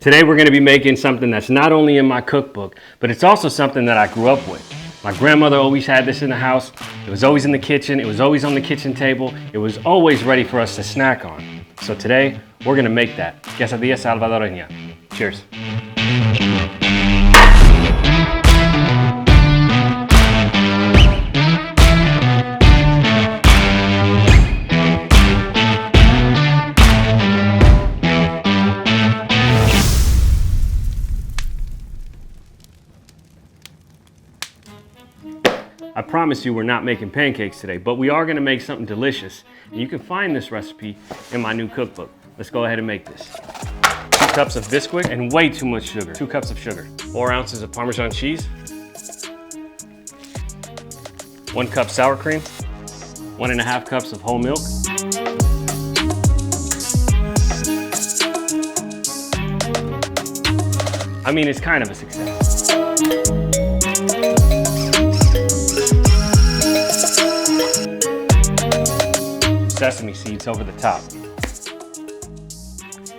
Today we're going to be making something that's not only in my cookbook, but it's also something that I grew up with. My grandmother always had this in the house. It was always in the kitchen. It was always on the kitchen table. It was always ready for us to snack on. So today we're going to make that. Quesadilla Salvadorena. Cheers. I promise you we're not making pancakes today, but we are going to make something delicious. And you can find this recipe in my new cookbook. Let's go ahead and make this. 2 cups of Bisquick and way too much sugar. 2 cups of sugar. 4 ounces of Parmesan cheese. 1 cup sour cream. 1.5 cups of whole milk. I mean, it's kind of a success. Sesame seeds over the top.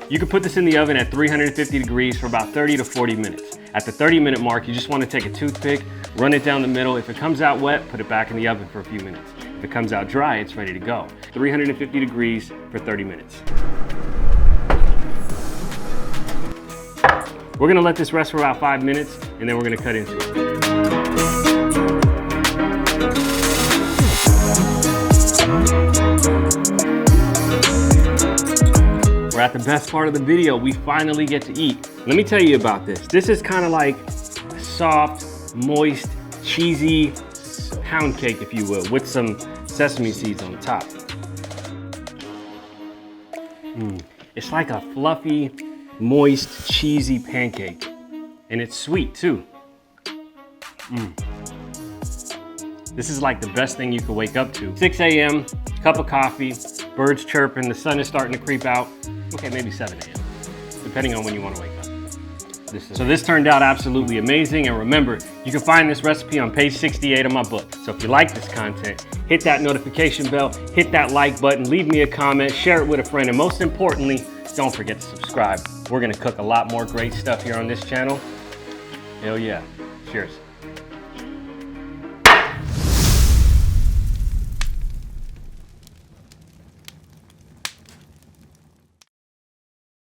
You can put this in the oven at 350 degrees for about 30 to 40 minutes. At the 30-minute mark, you just want to take a toothpick, run it down the middle. If it comes out wet, put it back in the oven for a few minutes. If it comes out dry, it's ready to go. 350 degrees for 30 minutes. We're going to let this rest for about 5 minutes, and then we're going to cut into it. We're at the best part of the video. We finally get to eat. Let me tell you about this. This is kind of like a soft, moist, cheesy pound cake, if you will, with some sesame seeds on the top. It's like a fluffy, moist, cheesy pancake. And it's sweet too. This is like the best thing you could wake up to. 6 a.m., cup of coffee, birds chirping, the sun is starting to creep out. Okay, maybe 7 a.m., depending on when you want to wake up. So this turned out absolutely amazing. And remember, you can find this recipe on page 68 of my book. So if you like this content, hit that notification bell, hit that like button, leave me a comment, share it with a friend, and most importantly, don't forget to subscribe. We're gonna cook a lot more great stuff here on this channel. Hell yeah. Cheers.